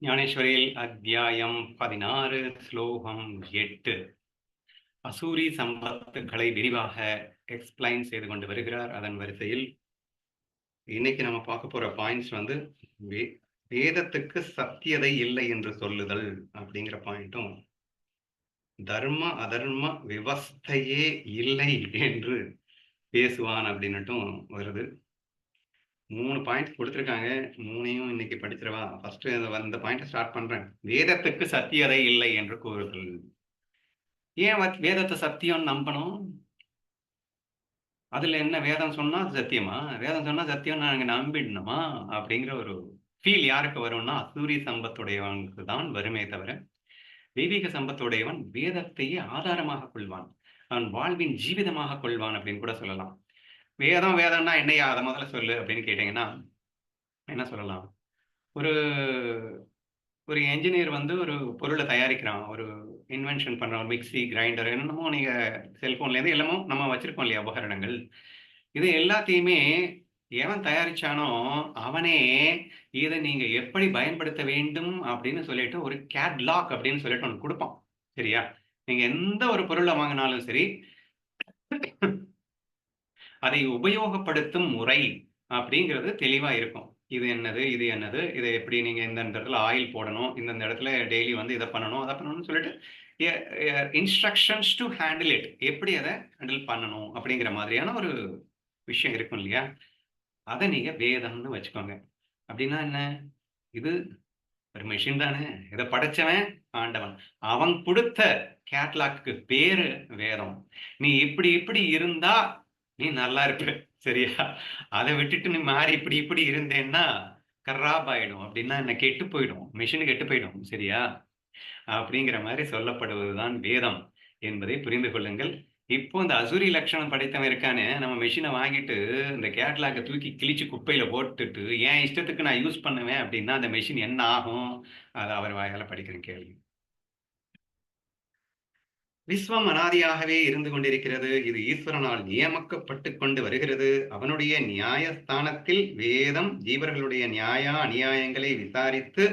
ஞானேஸ்வரியில் அத்தியாயம் 16 ஸ்லோகம் 8 அசூரி சம்பத்துக்களை விரிவாக எக்ஸ்பிளைன் செய்து கொண்டு வருகிறார். அதன் வரிசையில் இன்னைக்கு நம்ம பார்க்க போற பாயிண்ட்ஸ் வந்து வேதத்துக்கு சத்தியதை இல்லை என்று சொல்லுதல் அப்படிங்கிற பாயிண்ட்டும், தர்ம அதர்ம விவஸ்தையே இல்லை என்று பேசுவான் அப்படின்னுட்டும் வருது. 3 பாயிண்ட் கொடுத்துருக்காங்க. 3ஐயும் இன்னைக்கு படிச்சிடவா? ஃபர்ஸ்ட் இந்த பாயிண்ட் ஸ்டார்ட் பண்றேன். வேதத்துக்கு சத்தியதை இல்லை என்று கூறுதல். ஏன் வேதத்தை சத்தியம் நம்பணும்? அதுல என்ன வேதம் சொன்னா சத்தியமா? வேதம் சொன்னா சத்தியம் நாங்க நம்பிடணுமா? அப்படிங்கிற ஒரு ஃபீல் யாருக்கு வரும்னா, அசூரி சம்பத்துடையவனுக்கு தான் வருமே தவிர, தெய்வீக சம்பத்துடையவன் வேதத்தையே ஆதாரமாக கொள்வான். அவன் வாழ்வின் ஜீவிதமாக கொள்வான் அப்படின்னு கூட சொல்லலாம். வேதம்னா என்னையா? அதை முதல்ல சொல்லு அப்படின்னு கேட்டீங்கன்னா என்ன சொல்லலாம்? ஒரு ஒரு என்ஜினியர் வந்து ஒரு பொருளை தயாரிக்கிறான். ஒரு இன்வென்ஷன் பண்றான். ஒரு மிக்ஸி, கிரைண்டர் என்னமோ நீங்க செல்போன்லேருந்து எல்லாமோ நம்ம வச்சிருக்கோம் இல்லையா உபகரணங்கள். இது எல்லாத்தையுமே எவன் தயாரிச்சானோ அவனே இதை நீங்க எப்படி பயன்படுத்த வேண்டும் அப்படின்னு சொல்லிட்டு ஒரு கேட்லாக் அப்படின்னு சொல்லிட்டு ஒன்று கொடுப்பான். சரியா? நீங்க எந்த ஒரு பொருளை வாங்கினாலும் சரி, அதை உபயோகப்படுத்தும் முறை அப்படிங்கிறது தெளிவா இருக்கும். இது என்னது, இது என்னது, இதை எப்படி நீங்க இந்த இடத்துல ஆயில் போடணும், இந்த இடத்துல டெய்லி வந்து இதை பண்ணணும், அதை பண்ணணும்னு சொல்லிட்டு இன்ஸ்ட்ரக்ஷன்ஸ் டு ஹேண்டில் இட், எப்படி அதை ஹேண்டில் பண்ணணும் அப்படிங்கிற மாதிரியான ஒரு விஷயம் இருக்கும் இல்லையா? அதை நீங்க வேதம்னு வச்சுக்கோங்க. அப்படின்னா என்ன? இது ஒரு மெஷின் தானே, இதை படைச்சவன் ஆண்டவன், அவன் கொடுத்த கேட்லாக்கு பேரு வேதம். நீ இப்படி இப்படி இருந்தா நீ நல்லா இருப்ப. சரியா? அதை விட்டுட்டு நீ மாறி இப்படி இப்படி இருந்தேன்னா கராப் ஆயிடும். அப்படின்னா என்ன? கெட்டு போயிடும், மிஷின் கெட்டு போயிடும். சரியா? அப்படிங்கிற மாதிரி சொல்லப்படுவதுதான் வேதம் என்பதை புரிந்து கொள்ளுங்கள். இப்போ இந்த அசுரி லட்சணம் படைத்தவன் இருக்கானே, நம்ம மெஷினை வாங்கிட்டு இந்த கேட்லாக தூக்கி கிழிச்சு குப்பையில போட்டுட்டு என் இஷ்டத்துக்கு நான் யூஸ் பண்ணுவேன் அப்படின்னா அந்த மெஷின் என்ன ஆகும்? அதை அவர் வாயால படிக்கிறேன் கேள்வி. விஸ்வம் அனாதியாகவே இருந்து கொண்டிருக்கிறது. இது ஈஸ்வரனால் நியமிக்கப்பட்டு கொண்டு வருகிறது. அவனுடைய நியாயஸ்தானத்தில் வேதம் ஜீவர்களுடைய நியாய அநியாயங்களை விசாரித்து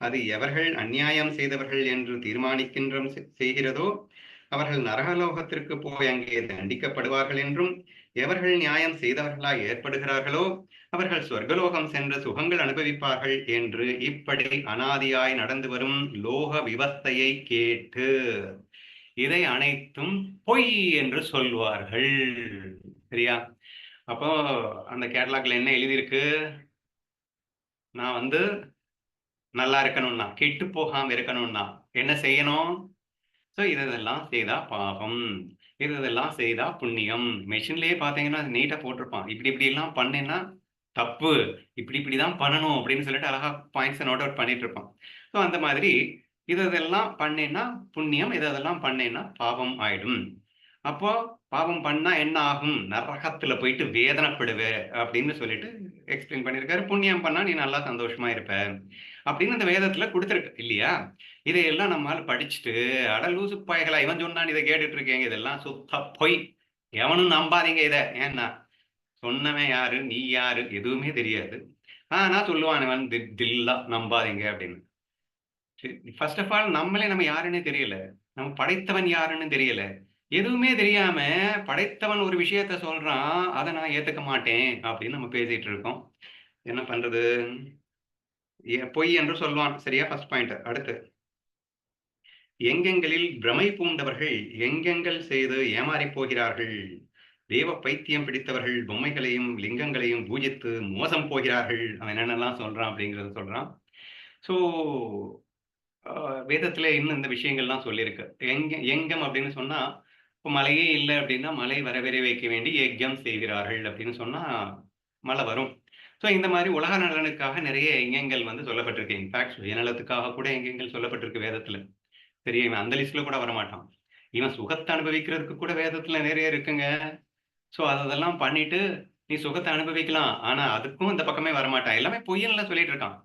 அது எவர்கள் அநியாயம் செய்தவர்கள் என்று தீர்மானிக்கின்ற செய்கிறதோ அவர்கள் நரகலோகத்திற்கு போய் அங்கே தண்டிக்கப்படுவார்கள் என்றும், எவர்கள் நியாயம் செய்தவர்களாய் ஏற்படுகிறார்களோ அவர்கள் சொர்க்கலோகம் சென்ற சுகங்கள் அனுபவிப்பார்கள் என்று இப்படி அனாதியாய் நடந்து வரும் லோக விவஸ்தையை கேட்டு இதை அனைத்தும் பொய் என்று சொல்வார்கள். சரியா? அப்போ அந்த கேட்டலாக்ல என்ன எழுதியிருக்கு? நான் வந்து நல்லா இருக்கணும்னா, கெட்டு போகாம இருக்கணும்னா என்ன செய்யணும்? ஸோ இதெல்லாம் செய்தா பாபம், இதெல்லாம் செய்தா புண்ணியம். மெஷின்லயே பார்த்தீங்கன்னா நீட்டா போட்டிருப்பான். இப்படி இப்படி எல்லாம் பண்ணேன்னா தப்பு, இப்படி இப்படிதான் பண்ணணும் அப்படின்னு சொல்லிட்டு அழகா பாயிண்ட்ஸை நோட் அவுட் பண்ணிட்டு இருப்பான். ஸோ அந்த மாதிரி இதெல்லாம் பண்ணேன்னா புண்ணியம், இதெல்லாம் பண்ணேன்னா பாவம் ஆயிடும். அப்போ பாவம் பண்ணா என்ன ஆகும்? நரகத்துல போயிட்டு வேதனைப்படுவே அப்படின்னு சொல்லிட்டு எக்ஸ்பிளைன் பண்ணியிருக்காரு. புண்ணியம் பண்ணா நீ நல்லா சந்தோஷமா இருப்ப அப்படின்னு இந்த வேதத்துல கொடுத்துருக்கு இல்லையா? இதையெல்லாம் நம்மால் படிச்சுட்டு அட லூசு பாய்களா இவன் சொன்னான் இதை கேட்டுட்டு இருக்கேங்க, இதெல்லாம் சுத்த பொய், எவனும் நம்பாதீங்க இதை. ஏன்னா சொன்னவன் யாரு, நீ யாரு எதுவுமே தெரியாது. ஆனா சொல்லுவான் இவன் தில்லா நம்பாதீங்க அப்படின்னு. ஃபர்ஸ்ட் ஆஃப் ஆல் நம்மளே நம்ம யாருன்னே தெரியல, நம்ம படைத்தவன் யாருன்னு தெரியல. எதுவுமே தெரியாம படைத்தவன் ஒரு விஷயத்த சொல்றான், அதை நான் ஏத்துக்க மாட்டேன் அப்படின்னு நம்ம பேசிட்டு இருக்கோம். என்ன பண்றது? பொய் என்று சொல்வான். சரியா? First point. அடுத்து, எங்கெங்களில் பிரமை பூண்டவர்கள் எங்கெங்கள் செய்து ஏமாறிப் போகிறார்கள். தேவ பைத்தியம் பிடித்தவர்கள் பொம்மைகளையும் லிங்கங்களையும் பூஜித்து மோசம் போகிறார்கள். அவன் என்னென்னலாம் சொல்றான் அப்படிங்கறத சொல்றான். ஸோ வேதத்துல இன்னும் இந்த விஷயங்கள்லாம் சொல்லியிருக்கு. எங்கம் அப்படின்னு சொன்னா, இப்போ மழையே இல்லை அப்படின்னா மழை வரவேற வைக்க வேண்டி யஜ்யம் செய்கிறார்கள் அப்படின்னு சொன்னா மழை வரும். ஸோ இந்த மாதிரி உலக நலனுக்காக நிறைய எங்கெங்கள் வந்து சொல்லப்பட்டிருக்கு. இன்ஃபேக்ட் சுயநலத்துக்காக கூட எங்கெங்கள் சொல்லப்பட்டிருக்கு வேதத்துல. சரியா? இவன் அந்த லிஸ்ட்ல கூட வரமாட்டான். இவன் சுகத்தை அனுபவிக்கிறதுக்கு கூட வேதத்துல நிறைய இருக்குங்க. ஸோ அதெல்லாம் பண்ணிட்டு நீ சுகத்தை அனுபவிக்கலாம். ஆனா அதுக்கும் இந்த பக்கமே வரமாட்டான். எல்லாமே பொய்யன்ல சொல்லிட்டு இருக்கான்.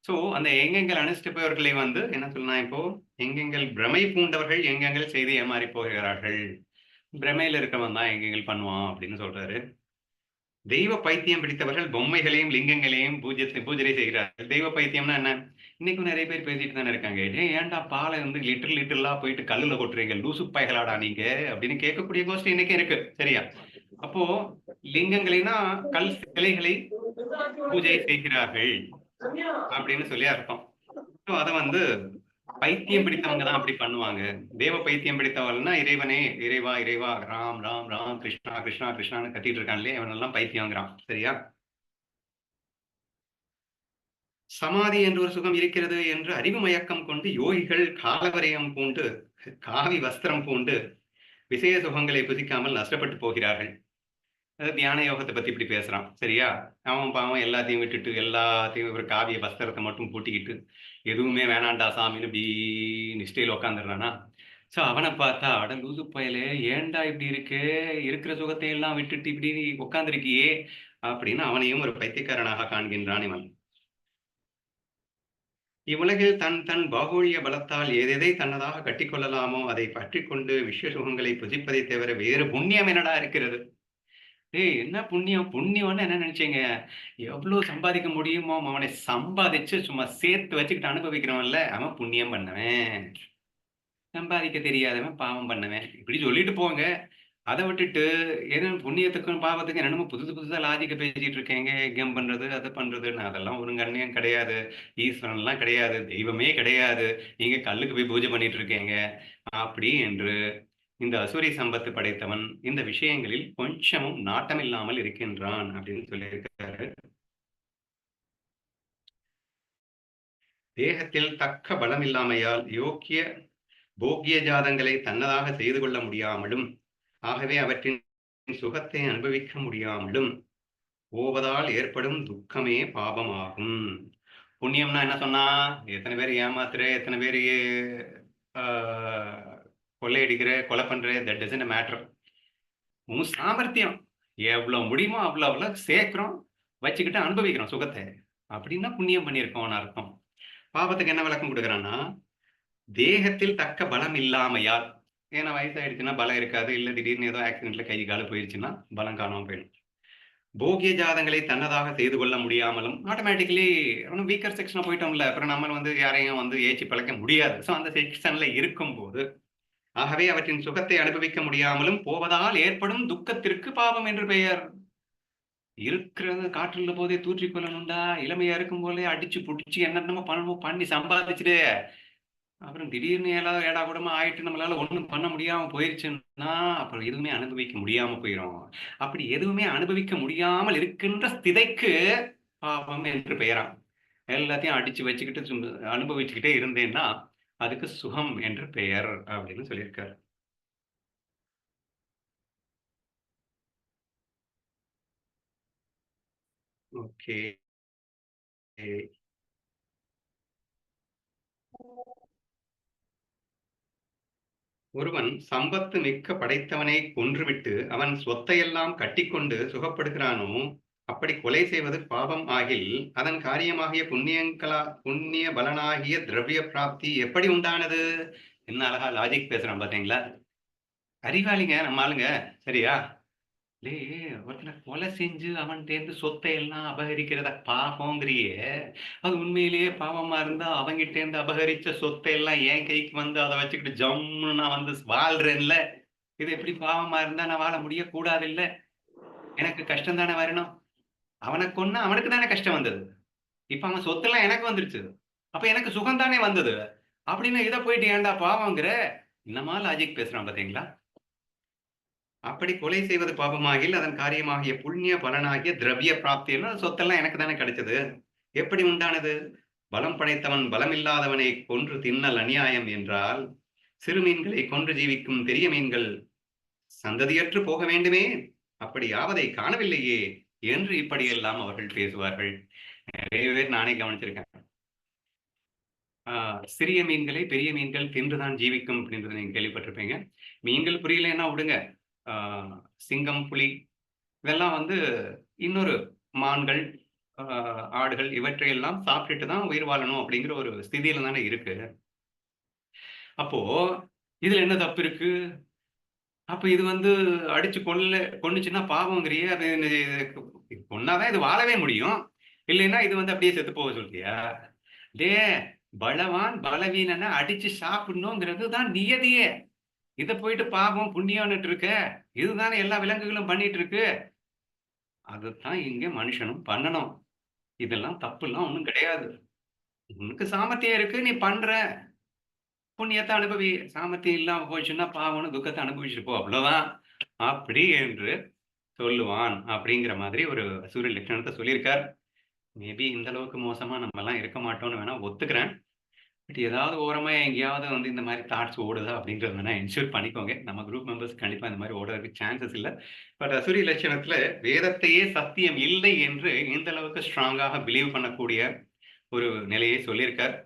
ஸோ அந்த எங்கெங்கள் அனுஷ்டிப்பவர்களை வந்து என்ன சொல்லலாம் இப்போ? எங்கெங்கள் பிரமை பூண்டவர்கள் எங்கெங்கள் செய்து ஏமாறி போகிறார்கள். பிரமையில இருக்கவன் தான் எங்கெங்கள் பண்ணுவான் அப்படின்னு சொல்றாரு. தெய்வ பைத்தியம் பிடித்தவர்கள் பொம்மைகளையும் லிங்கங்களையும் பூஜை செய்கிறார்கள். தெய்வ பைத்தியம்னா என்ன? இன்னைக்கும் நிறைய பேர் பேசிட்டு தானே இருக்காங்க. ஏன்டா பாலை வந்து லிட்டர்லா போயிட்டு கல்லுல கொட்டுறீங்க, லூசு பயகளாடா நீங்க அப்படின்னு கேட்கக்கூடிய கோஷ்டி இன்னைக்கும் இருக்கு. சரியா? அப்போ லிங்கங்களைனா கல் சிலைகளை பூஜை செய்கிறார்கள் அப்படின்னு சொல்லி அர்த்தம். அதை வந்து பைத்தியம் பிடித்தவங்க தான் அப்படி பண்ணுவாங்க. தேவ பைத்தியம் பிடித்தவர்கள்னா இறைவனே, இறைவா இறைவா, ராம் ராம் ராம், கிருஷ்ணா கிருஷ்ணா கிருஷ்ணான்னு கத்திட்டு இருக்கான்லே அவனெல்லாம் பைத்தியங்கிறான். சரியா? சமாதி என்று ஒரு சுகம் இருக்கிறது என்று அறிவு மயக்கம் கொண்டு யோகிகள் காலவரையம் பூண்டு, காவி வஸ்திரம் பூண்டு விசேஷ சுகங்களை புசிக்காமல் நஷ்டப்பட்டு போகிறார்கள். தியான யோகத்தை பத்தி இப்படி பேசுறான். சரியா? அவன் பாவம் எல்லாத்தையும் விட்டுட்டு, எல்லாத்தையும் ஒரு காவிய வஸ்திரத்தை மட்டும் பூட்டிக்கிட்டு, எதுவுமே வேணாண்டா சாமின்னு இப்படி நிஷ்டையில் உட்காந்துடுறானா. சோ அவனை பார்த்தா, அட லூசு பயலே, ஏன்டா இப்படி இருக்கு, இருக்கிற சுகத்தை எல்லாம் விட்டுட்டு இப்படி உட்கார்ந்திருக்கியே அப்படின்னு அவனையும் ஒரு பைத்தியக்காரனாக காண்கின்றான் இவன். இவ்வுலகில் தன் தன் பாகுழிய பலத்தால் எதை தன்னதாக கட்டிக்கொள்ளலாமோ அதை பற்றி கொண்டு விஸ்வ சுகங்களை புசிப்பதை தவிர வேறு புண்ணியம் என்னடா இருக்கிறது? ஏய், என்ன புண்ணியம்? புண்ணியம்னு என்ன நினைச்சீங்க? எவ்வளவு சம்பாதிக்க முடியுமோ அவனை சம்பாதிச்சு சும்மா சேர்த்து வச்சுக்கிட்டு அனுபவிக்கிறவன்ல அவன் புண்ணியம் பண்ணவன். சம்பாதிக்க தெரியாதவன் பாவம் பண்ணவன். இப்படி சொல்லிட்டு போங்க. அதை விட்டுட்டு ஏன்னா புண்ணியத்துக்கும் பாவத்துக்கும் என்னமோ புதுசு புதுசா லாஜிக்க பேசிட்டு இருக்கேங்க. யஜ்ஞம் பண்றது, அதை பண்றதுன்னு அதெல்லாம் ஒரு கண்ணியம் கிடையாது. ஈஸ்வரன்லாம் கிடையாது, தெய்வமே கிடையாது. நீங்க கல்லுக்கு போய் பூஜை பண்ணிட்டு இருக்கீங்க அப்படி என்று இந்த அசுரி சம்பத்து படைத்தவன் இந்த விஷயங்களில் கொஞ்சமும் நாட்டமில்லாமல் இருக்கின்றான் அப்படின்னு சொல்லியிருக்காரு. தேகத்தில் தக்க பலம் இல்லாமையால் யோக்கிய போக்கிய ஜாதங்களை தன்னதாக செய்து கொள்ள முடியாமலும், ஆகவே அவற்றின் சுகத்தை அனுபவிக்க முடியாமலும் போவதால் ஏற்படும் துக்கமே பாபமாகும். புண்ணியம்னா என்ன சொன்னா? எத்தனை பேர் ஏமாத்துற, எத்தனை பேர் கொள்ளையடிக்கிற, கொலை பண்ற, தட் டசன்ட் மேட்டர். உன் சாமர்த்தியம் எவ்வளவு முடியுமோ அவ்வளவு சேர்க்கிறோம், வச்சுக்கிட்டு அனுபவிக்கிறோம் சுகத்தை. அப்படின்னா புண்ணியம் பண்ணியிருக்கோம்னு அர்த்தம். பாவத்துக்கு என்ன விளக்கம் கொடுக்குறான்னா, தேகத்தில் தக்க பலம் இல்லாமையால், ஏன்னா வயசாயிடுச்சுன்னா பலம் இருக்காது, இல்ல திடீர்னு ஏதோ ஆக்சிடென்ட்ல கை கால போயிடுச்சுன்னா பலம் காணாம போயிடும். போகிய ஜாதங்களை தன்னதாக செய்து கொள்ள முடியாமலும், ஆட்டோமேட்டிக்கலி வீக்கர் செக்ஷனா போயிட்டோம்ல, அப்புறம் நம்ம வந்து யாரையும் வந்து ஏச்சி பழக்க முடியாது. ஸோ அந்த செக்ஷன்ல இருக்கும்போது, ஆகவே அவற்றின் சுகத்தை அனுபவிக்க முடியாமலும் போவதால் ஏற்படும் துக்கத்திற்கு பாவம் என்று பெயர். இருக்கிறது காற்றுள்ள போதே தூற்றிக் கொள்ளணும்டா, இளமையா இருக்கும் போதே அடிச்சு புடிச்சு என்னென்னமோ பண்ணணும், பண்ணி சம்பாதிச்சுட்டு அப்புறம் திடீர்னு ஏதாவது ஏடா கூடமா ஆயிட்டு நம்மளால ஒண்ணும் பண்ண முடியாம போயிருச்சுன்னா அப்புறம் எதுவுமே அனுபவிக்க முடியாம போயிடும். அப்படி எதுவுமே அனுபவிக்க முடியாமல் இருக்கின்ற ஸ்திதைக்கு பாவம் என்று பெயராம். எல்லாத்தையும் அடிச்சு வச்சுக்கிட்டு அனுபவிச்சுக்கிட்டே இருந்தேன்னா அதுக்கு சுகம் என்று பெயர் அப்படின்னு சொல்லியிருக்காரு. ஓகே. ஒருவன் சம்பத்து மிக்க படைத்தவனை கொன்றுவிட்டு அவன் சொத்தையெல்லாம் கட்டிக்கொண்டு சுகப்படுகிறானோ, அப்படி கொலை செய்வது பாவம் ஆகில் அதன் காரியமாகிய புண்ணிய பலனாகிய திரவிய பிராப்தி எப்படி உண்டானது? என்ன அழகா லாஜிக் பேசுறான் பாத்தீங்களா? அறிவாளிங்க நம்ம ஆளுங்க. சரியா? ஒருத்தனை கொலை செஞ்சு அவன்கிட்ட சொத்தை எல்லாம் அபகரிக்கிறத பாவங்கிறியே, அது உண்மையிலேயே பாவமா இருந்தா அவங்கிட்ட இருந்து அபகரிச்ச சொத்தை எல்லாம் என் கைக்கு வந்து அதை வச்சுக்கிட்டு ஜம்முன்னு நான் வந்து வாழ்றேன்ல, இது எப்படி பாவமா இருந்தா நான் வாழ முடியக்கூடாது இல்ல? எனக்கு கஷ்டம் தானே வரணும். அவனை கொன்னா அவனுக்கு தானே கஷ்டம் வந்தது. இப்ப அவன் சொத்தெல்லாம் எனக்கு வந்துருச்சு. அப்ப எனக்கு சுகம் தானே வந்தது. அப்படின்னா இதை போயிட்டு ஏன்டா பாவங்கிற? என்னமா லாஜிக் பேசுறான் பாத்தீங்களா? அப்படி கொலை செய்வது பாபமாகில் அதன் காரியமாகிய புண்ணிய பலனாகிய திரவிய பிராப்தின்னா சொத்தெல்லாம் எனக்கு தானே கிடைச்சது. எப்படி உண்டானது? பலம் படைத்தவன் பலமில்லாதவனை கொன்று தின்னல் அநியாயம் என்றால், சிறு மீன்களை கொன்று ஜீவிக்கும் பெரிய மீன்கள் சந்ததியற்று போக வேண்டுமே, அப்படி ஆவதை காணவில்லையே என்று இப்படியெல்லாம் அவர்கள் பேசுவார்கள். நிறைய பேர் நானே கவனிச்சிருக்கேன். சிறிய மீன்களை பெரிய மீன்கள் தின்றுதான் ஜீவிக்கும் அப்படின்றத நீங்க கேள்விப்பட்டிருப்பீங்க. மீன்கள் புரியலைன்னா விடுங்க. சிங்கம், புலி இதெல்லாம் வந்து இன்னொரு மான்கள், ஆடுகள் இவற்றையெல்லாம் சாப்பிட்டுட்டு தான் உயிர் வாழணும் அப்படிங்கிற ஒரு ஸ்திதியில தானே இருக்கு. அப்போ இதுல என்ன தப்பு இருக்கு? அப்ப இது வந்து அடிச்சு கொன்னுச்சுன்னா பாவங்கிறியே, அது கொன்னாதான் இது வாழவே முடியும். இல்லைன்னா இது வந்து அப்படியே செத்து போக சொல்றியா? டே, பலவான் பலவீனனை அடிச்சு சாப்பிடணுங்கிறது தான் நியதியே. இத போயிட்டு பாவம் புண்ணியம்னுட்டு இருக்க. இதுதானே எல்லா விலங்குகளும் பண்ணிட்டு இருக்கு. அதுதான் இங்க மனுஷனும் பண்ணணும். இதெல்லாம் தப்புலாம் ஒண்ணும் கிடையாது. உனக்கு சாமர்த்தியம் இருக்கு, நீ பண்ற. புண்ணியத்தை அனுபவி. சாமர்த்தியம் இல்லாம போச்சுன்னா பாவம்னு துக்கத்தை அனுபவிச்சுட்டு போ. அவ்வளவுதான். அப்படி என்று சொல்லுவான். அப்படிங்கிற மாதிரி ஒரு சூரிய லட்சணத்தை சொல்லியிருக்கார். மேபி இந்த அளவுக்கு மோசமா நம்ம எல்லாம் இருக்க மாட்டோம்னு வேணா ஒத்துக்கிறேன். பட் ஏதாவது ஓரமா எங்கேயாவது வந்து இந்த மாதிரி தாட்ஸ் ஓடுதா அப்படின்றத வேணா என்ஷூர் பண்ணிக்கோங்க. நம்ம குரூப் மெம்பர்ஸ் கண்டிப்பா இந்த மாதிரி ஓடுறதுக்கு சான்சஸ் இல்லை. பட் அசூரிய லட்சணத்துல வேதத்தையே சத்தியம் இல்லை என்று இந்த அளவுக்கு ஸ்ட்ராங்காக பிலீவ் பண்ணக்கூடிய ஒரு நிலையை சொல்லியிருக்கார்.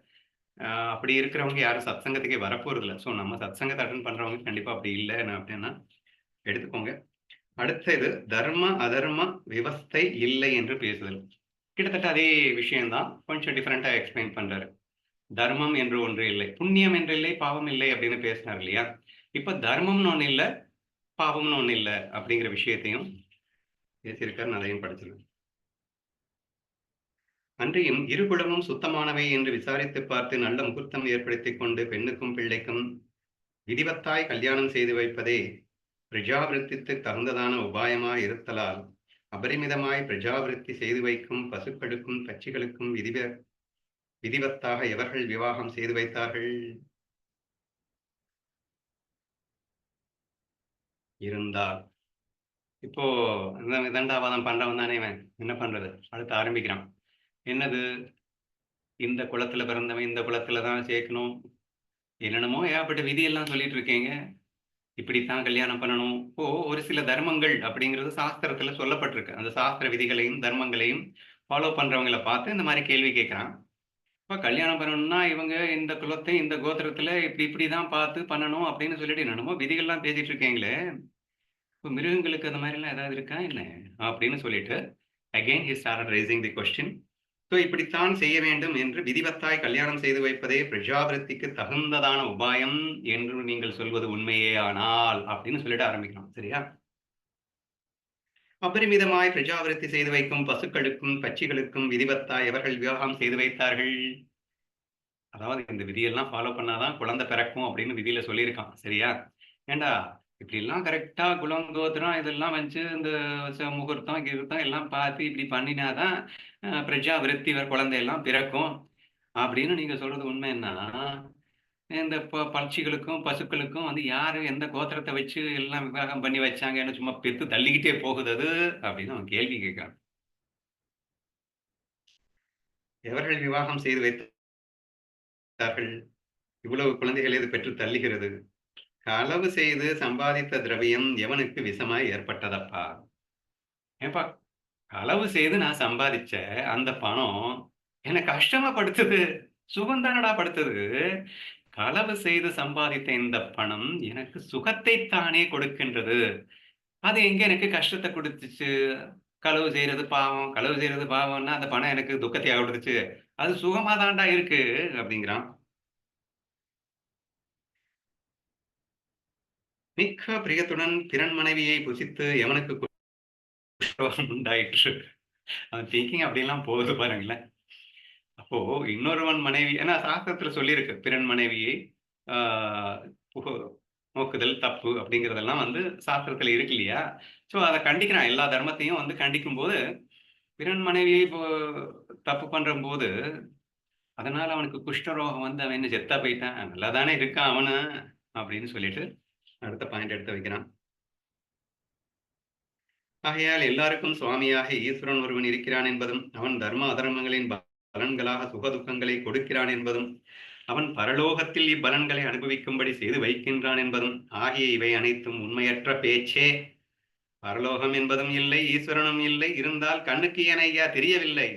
அப்படி இருக்கிறவங்க யாரும் சத்சங்கத்துக்கே வரப்போறது இல்லை. ஸோ நம்ம சத்சங்கத்தை அட்டன் பண்றவங்க கண்டிப்பா அப்படி இல்லை அப்படின்னா எடுத்துக்கோங்க. அடுத்தது தர்ம அதர்ம விவஸ்தை இல்லை என்று பேசுதல். கிட்டத்தட்ட அதே விஷயம்தான், கொஞ்சம் டிஃபரெண்டா எக்ஸ்பிளைன் பண்றாரு. தர்மம் என்று ஒன்று இல்லை, புண்ணியம் என்று இல்லை, பாவம் இல்லை அப்படின்னு பேசினார் இல்லையா? இப்ப தர்மம்னு ஒண்ணு இல்லை, பாவம்னு ஒண்ணு இல்லை அப்படிங்கிற விஷயத்தையும் பேசியிருக்காரு. அதையும் படிச்சிருக்கேன். அன்றியும் இருகுலமும் சுத்தமானவை என்று விசாரித்து பார்த்து நல்ல முகூர்த்தம் ஏற்படுத்திக் கொண்டு பெண்ணுக்கும் பிள்ளைக்கும் விதிவத்தாய் கல்யாணம் செய்து வைப்பதே பிரஜாவிருத்திக்கு தகுந்ததான உபாயமாய் இருத்தலால் அபரிமிதமாய் பிரஜாவிருத்தி செய்து வைக்கும் பசுக்களுக்கும் பட்சிகளுக்கும் விதிவத்தாக எவர்கள் விவாகம் செய்து வைத்தார்கள்? இருந்தால் இப்போ விதண்டாவாதம் பண்றவன் தானே இவன், என்ன பண்றது? அடுத்து ஆரம்பிக்கிறான். என்னது? இந்த குலத்துல பிறந்தவன் இந்த குலத்துலதான் சேர்க்கணும், என்னென்னமோ ஏகப்பட்ட விதியெல்லாம் சொல்லிட்டு இருக்கீங்க. இப்படித்தான் கல்யாணம் பண்ணணும். இப்போ ஒரு சில தர்மங்கள் அப்படிங்கிறது சாஸ்திரத்துல சொல்லப்பட்டிருக்கு. அந்த சாஸ்திர விதிகளையும் தர்மங்களையும் ஃபாலோ பண்றவங்களை பார்த்து இந்த மாதிரி கேள்வி கேட்கிறான். இப்ப கல்யாணம் பண்ணணும்னா இவங்க இந்த குலத்தை இந்த கோத்திரத்துல இப்படிதான் பார்த்து பண்ணணும் அப்படின்னு சொல்லிட்டு என்னமோ விதிகள்லாம் பேசிட்டு இருக்கீங்களே, இப்போ மிருகங்களுக்கு அந்த மாதிரி எல்லாம் ஏதாவது இருக்கா என்ன அப்படின்னு சொல்லிட்டு again he started raising the question. So இப்படித்தான் செய்ய வேண்டும் என்று விதிவத்தாய் கல்யாணம் செய்து வைப்பதே பிரஜாவிருத்திக்கு தகுந்ததான உபாயம் என்று நீங்கள் சொல்வது உண்மையே ஆனால் அப்படின்னு சொல்லிட்டு ஆரம்பிக்கணும். சரியா? அபரிமிதமாய் பிரஜாவிருத்தி செய்து வைக்கும் பசுக்களுக்கும் பட்சிகளுக்கும் விதிவத்தாய் எவர்கள் விவாகம் செய்து வைத்தார்கள்? அதாவது இந்த விதியெல்லாம் ஃபாலோ பண்ணாதான் குழந்தை பிறக்கும் அப்படின்னு விதியில சொல்லியிருக்கான். சரியா? ஏண்டா இப்படி எல்லாம் கரெக்டா குலம் கோத்திரம் இதெல்லாம் வச்சு இந்த முகூர்த்தம் கிருத்தம் எல்லாம் பார்த்து இப்படி பண்ணினாதான் பிரஜா விருத்தி குழந்தை எல்லாம் பிறக்கும் அப்படின்னு நீங்க சொல்றது உண்மைன்னா, இந்த பட்சிகளுக்கும் பசுக்களுக்கும் வந்து யாரு எந்த கோத்திரத்தை வச்சு எல்லாம் விவாகம் பண்ணி வச்சாங்கன்னு சும்மா பெத்து தள்ளிக்கிட்டே போகுது அது அப்படின்னு அவன் கேள்வி கேட்கிறான். எவர்கள் விவாகம் செய்து வைத்தார்கள்? இவ்வளவு குழந்தைகள் எது பெற்று தள்ளுகிறது? களவு செய்து சம்பாதித்த திரவியம் எவனுக்கு விஷமாய் ஏற்பட்டதப்பா? ஏப்பா, களவு செய்து நான் சம்பாதிச்ச அந்த பணம் என்னை கஷ்டமா படுத்துது, சுகந்தானடா படுத்துது. களவு செய்து சம்பாதித்த இந்த பணம் எனக்கு சுகத்தை தானே கொடுக்கின்றது. அது எங்க எனக்கு கஷ்டத்தை கொடுத்துச்சு? களவு செய்யறது பாவம், களவு செய்யறது பாவம்னா அந்த பணம் எனக்கு துக்கத்தை கொடுத்துச்சு, அது சுகமா தான்டா இருக்கு அப்படிங்கிறான். மிக்க பிரியத்துடன் பிறன் மனைவியை புசித்து எவனுக்கு உண்டாயிற்று. அவன் திங்கிங் அப்படியெல்லாம் போகுது பாருங்களேன். அப்போ இன்னொருவன் மனைவி, ஏன்னா சாஸ்திரத்துல சொல்லியிருக்கு பிறன் மனைவியை நோக்குதல் தப்பு அப்படிங்கிறதெல்லாம் வந்து சாஸ்திரத்துல இருக்கு இல்லையா? ஸோ அதை கண்டிக்கிறான். எல்லா தர்மத்தையும் வந்து கண்டிக்கும் போது பிறன் மனைவியை இப்போ தப்பு பண்ற போது அதனால அவனுக்கு குஷ்டரோகம் வந்து அவன் என்ன செத்தா போயிட்டான், நல்லா தானே இருக்கான் அவனு அப்படின்னு சொல்லிட்டு அடுத்த பாயிண்ட் எடுத்து வைக்கிறான். ஆகையால் எல்லாருக்கும் சுவாமியாக ஈஸ்வரன் ஒருவன் இருக்கிறான் என்பதும் அவன் தர்ம அதர்மங்களின் பலன்களாக சுகதுக்கங்களை கொடுக்கிறான் என்பதும் அவன் பரலோகத்தில் இப்பலன்களை அனுபவிக்கும்படி செய்து வைக்கின்றான் என்பதும் ஆகிய இவை அனைத்தும் உண்மையற்ற பேச்சே. பரலோகம் என்பதும் இல்லை, ஈஸ்வரனும் இல்லை, இருந்தால் கண்ணுக்கு ஏன் ஐயா தெரியவில்லை?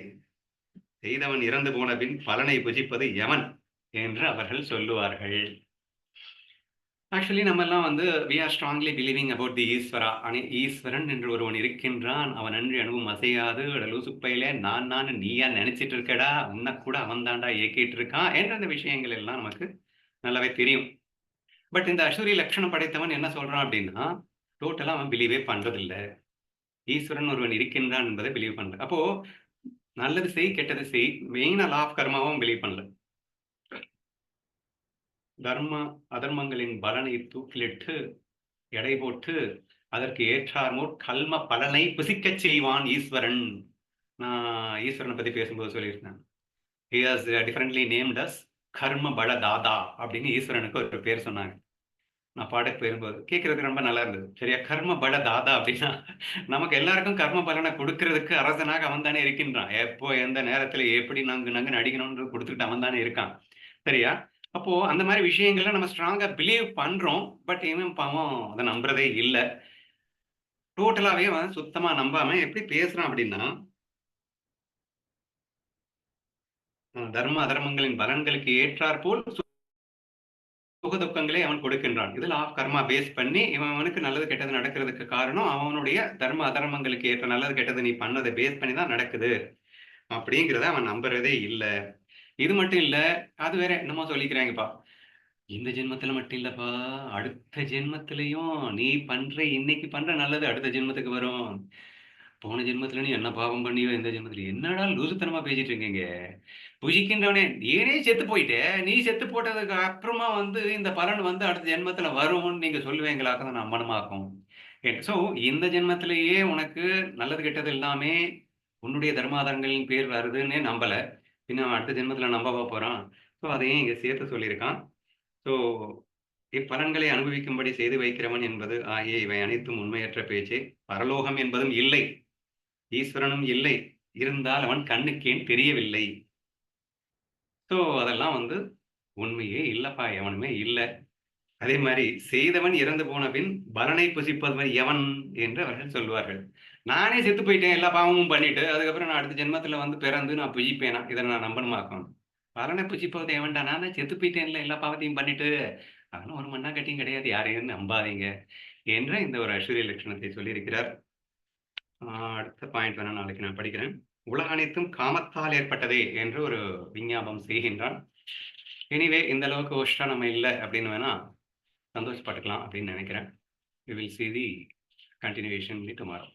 செய்தவன் இறந்து போன பின் பலனை புசிப்பது எவன் என்று அவர்கள் சொல்லுவார்கள். ஆக்சுவலி நம்ம எல்லாம் வந்து we are strongly believing about the ஈஸ்வரா. ஈஸ்வரன் என்று ஒருவன் இருக்கின்றான், அவன் அன்றி அணுவும் அசையாது லூசுப்பையில நான் நீயா நினைச்சிட்டு இருக்கடா, உன்னை கூட அவன் தாண்டா இயக்கிட்டு இருக்கான் என்ற அந்த விஷயங்கள் எல்லாம் நமக்கு நல்லாவே தெரியும். பட் இந்த அசூரி லட்சணம் படைத்தவன் என்ன சொல்றான் அப்படின்னா, டோட்டலா அவன் பிலீவே பண்றதில்ல. ஈஸ்வரன் ஒருவன் இருக்கின்றான் என்பதை பிலீவ் பண்ற. அப்போ நல்லது செய், கெட்டது செய். மெயினா லா ஆஃப் கர்மாவும் பிலீவ் பண்ணல. தர்ம அதர்மங்களின் பலனை தூக்கிலிட்டு எடை போட்டு அதற்கு ஏற்றார்மோர் கல்ம பலனை புசிக்கச் செய்வான் ஈஸ்வரன். நான் ஈஸ்வரனை பத்தி பேசும்போது சொல்லியிருந்தேன். He has differently named us கர்ம பல தாதா அப்படின்னு ஈஸ்வரனுக்கு ஒரு பேர் சொன்னாங்க. நான் பாடக்கு போயிரும்போது கேட்கறதுக்கு ரொம்ப நல்லா இருந்தது. சரியா, கர்ம பல தாதா அப்படின்னா நமக்கு எல்லாருக்கும் கர்ம பலனை கொடுக்கறதுக்கு அரசனாக அவன் தானே இருக்கின்றான். எப்போ எந்த நேரத்துல எப்படி நங்கு நங்கு நடிக்கணும்னு கொடுத்துக்கிட்டு அவன் தானே இருக்கான். சரியா? அப்போ அந்த மாதிரி விஷயங்கள்ல நம்ம ஸ்ட்ராங்கா பிலீவ் பண்றோம். பட் இவன் பாவம் அதை நம்புறதே இல்லை. டோட்டலாவே அவன் சுத்தமா நம்பாம எப்படி பேசுறான் அப்படின்னா, தர்ம அதர்மங்களின் பலன்களுக்கு ஏற்றாற்போல் சுக துக்கங்களை அவன் கொடுக்கின்றான். இதுல ஆஃப் கர்மா பேஸ் பண்ணி இவனுக்கு நல்லது கெட்டது நடக்கிறதுக்கு காரணம் அவனுடைய தர்ம அதர்மங்களுக்கு ஏற்ற நல்லது கெட்டது நீ பண்ணதை பேஸ் பண்ணி தான் நடக்குது அப்படிங்கிறத அவன் நம்புறதே இல்லை. இது மட்டும் இல்ல, அது வேற என்னமோ சொல்லிக்கிறாங்கப்பா. இந்த ஜென்மத்துல மட்டும் இல்லப்பா, அடுத்த ஜென்மத்திலையும் நீ பண்ற இன்னைக்கு பண்ற நல்லது அடுத்த ஜென்மத்துக்கு வரும். போன ஜென்மத்துல நீ என்ன பாவம் பண்ணியோ இந்த ஜென்மத்துல என்னடா லூசுத்தனமா பேசிட்டு இருக்கீங்க. புஜிக்கின்றவனே நீனே செத்து போயிட்ட, நீ செத்து போட்டதுக்கு அப்புறமா இந்த பலன் அடுத்த ஜென்மத்துல வரும்னு நீங்க சொல்லுவீங்களாக்க தான் நம்பனமாக்கும். ஸோ இந்த ஜென்மத்திலேயே உனக்கு நல்லது கெட்டது எல்லாமே உன்னுடைய தர்மாதரங்களின் பேர் வருதுன்னே நம்பல, பின்ன அவன் அடுத்த ஜென்மத்துல நம்பவா போறான்? ஸோ அதையும் இங்க சேர்த்து சொல்லியிருக்கான். ஸோ இப்பலன்களை அனுபவிக்கும்படி செய்து வைக்கிறவன் என்பது ஆகிய இவை அனைத்தும் உண்மையற்ற பேச்சே. பரலோகம் என்பதும் இல்லை, ஈஸ்வரனும் இல்லை, இருந்தால் அவன் கண்ணுக்கேன் தெரியவில்லை. ஸோ அதெல்லாம் உண்மையே இல்லப்பா, எவனுமே இல்லை. அதே மாதிரி செய்தவன் இறந்து போன பின் பலனை புசிப்பவன் எவன் என்று அவர்கள் சொல்வார்கள். நானே செத்து போயிட்டேன் எல்லா பாவமும் பண்ணிட்டு, அதுக்கப்புறம் நான் அடுத்த ஜென்மத்துல பிறந்து நான் புஜிப்பேனா? இதை நான் நம்பணுமாக்கும். பலனை புஜிப்பது எவன்டா? நான் தான் செத்து போயிட்டேன்ல எல்லா பாவத்தையும் பண்ணிட்டு. அதெல்லாம் ஒரு மண்ணா கட்டியும் கிடையாது, யாரையும் நம்பாதீங்க என்ற இந்த ஒரு அசூரிய லட்சணத்தை சொல்லியிருக்கிறார். அடுத்த பாயிண்ட் வேணா நாளைக்கு நான் படிக்கிறேன். உலக அனைத்தும் காமத்தால் ஏற்பட்டதே என்று ஒரு விஞ்ஞாபம் செய்கின்றான். எனிவே இந்த அளவுக்கு ஒஷ்டா நம்ம இல்லை அப்படின்னு வேணா சந்தோஷப்பட்டுக்கலாம் அப்படின்னு நினைக்கிறேன். We will see the continuation tomorrow.